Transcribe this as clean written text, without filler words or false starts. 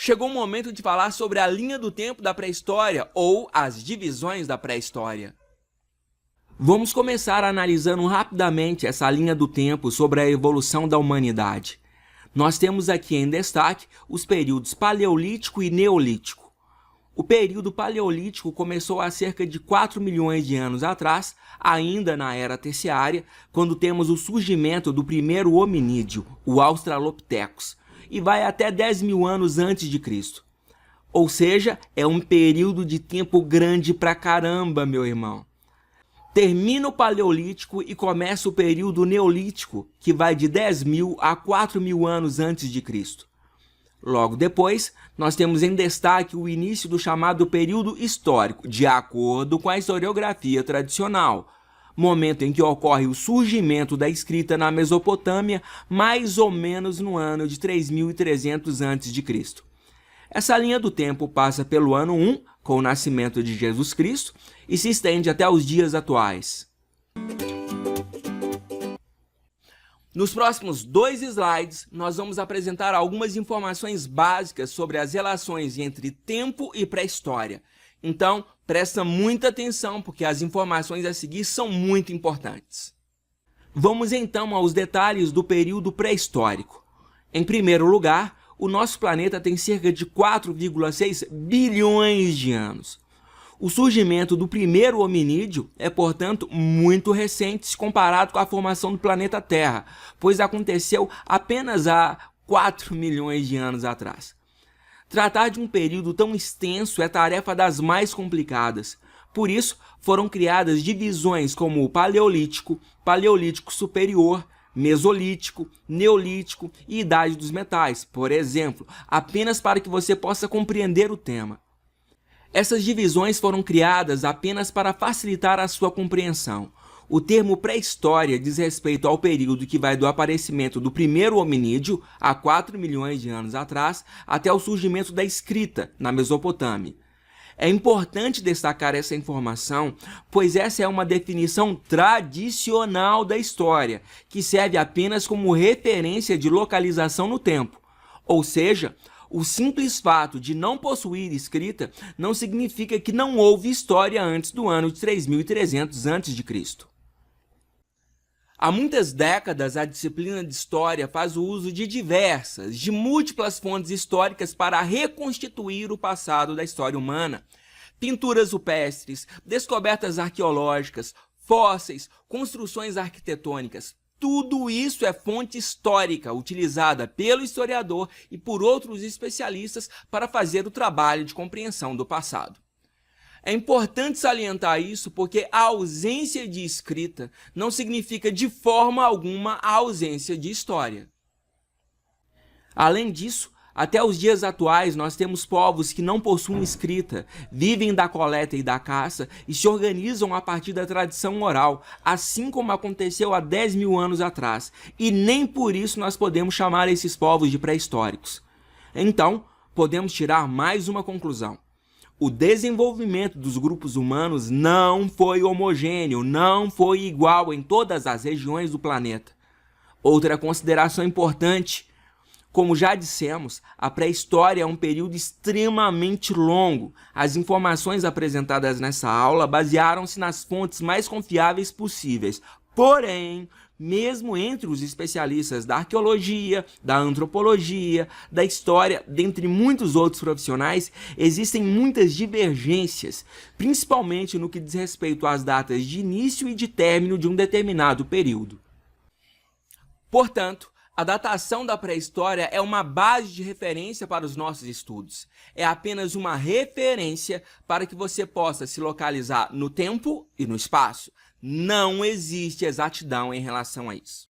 chegou o momento de falar sobre a linha do tempo da pré-história ou as divisões da pré-história. Vamos começar analisando rapidamente essa linha do tempo sobre a evolução da humanidade. Nós temos aqui em destaque os períodos Paleolítico e Neolítico. O período Paleolítico começou há cerca de 4 milhões de anos atrás, ainda na Era Terciária, quando temos o surgimento do primeiro hominídeo, o Australopithecus, e vai até 10 mil anos antes de Cristo. Ou seja, é um período de tempo grande pra caramba, meu irmão. Termina o Paleolítico e começa o período Neolítico, que vai de 10 mil a 4 mil anos antes de Cristo. Logo depois, nós temos em destaque o início do chamado período histórico, de acordo com a historiografia tradicional, momento em que ocorre o surgimento da escrita na Mesopotâmia, mais ou menos no ano de 3.300 a.C. Essa linha do tempo passa pelo ano 1, com o nascimento de Jesus Cristo, e se estende até os dias atuais. Nos próximos 2 slides, nós vamos apresentar algumas informações básicas sobre as relações entre tempo e pré-história. Então, presta muita atenção, porque as informações a seguir são muito importantes. Vamos então aos detalhes do período pré-histórico. Em primeiro lugar, o nosso planeta tem cerca de 4,6 bilhões de anos. O surgimento do primeiro hominídeo é, portanto, muito recente se comparado com a formação do planeta Terra, pois aconteceu apenas há 4 milhões de anos atrás. Tratar de um período tão extenso é tarefa das mais complicadas. Por isso, foram criadas divisões como o Paleolítico, Paleolítico Superior, Mesolítico, Neolítico e Idade dos Metais, por exemplo, apenas para que você possa compreender o tema. Essas divisões foram criadas apenas para facilitar a sua compreensão. O termo pré-história diz respeito ao período que vai do aparecimento do primeiro hominídeo, há 4 milhões de anos atrás, até o surgimento da escrita, na Mesopotâmia. É importante destacar essa informação, pois essa é uma definição tradicional da história, que serve apenas como referência de localização no tempo. Ou seja, o simples fato de não possuir escrita não significa que não houve história antes do ano de 3.300 a.C. Há muitas décadas, a disciplina de História faz o uso de múltiplas fontes históricas para reconstituir o passado da história humana. Pinturas rupestres, descobertas arqueológicas, fósseis, construções arquitetônicas. Tudo isso é fonte histórica utilizada pelo historiador e por outros especialistas para fazer o trabalho de compreensão do passado. É importante salientar isso porque a ausência de escrita não significa de forma alguma a ausência de história. Além disso, até os dias atuais nós temos povos que não possuem escrita, vivem da coleta e da caça e se organizam a partir da tradição oral, assim como aconteceu há 10 mil anos atrás, e nem por isso nós podemos chamar esses povos de pré-históricos. Então, podemos tirar mais uma conclusão. O desenvolvimento dos grupos humanos não foi homogêneo, não foi igual em todas as regiões do planeta. Outra consideração importante: como já dissemos, a pré-história é um período extremamente longo. As informações apresentadas nessa aula basearam-se nas fontes mais confiáveis possíveis. Porém, mesmo entre os especialistas da arqueologia, da antropologia, da história, dentre muitos outros profissionais, existem muitas divergências, principalmente no que diz respeito às datas de início e de término de um determinado período. Portanto, a datação da pré-história é uma base de referência para os nossos estudos. É apenas uma referência para que você possa se localizar no tempo e no espaço. Não existe exatidão em relação a isso.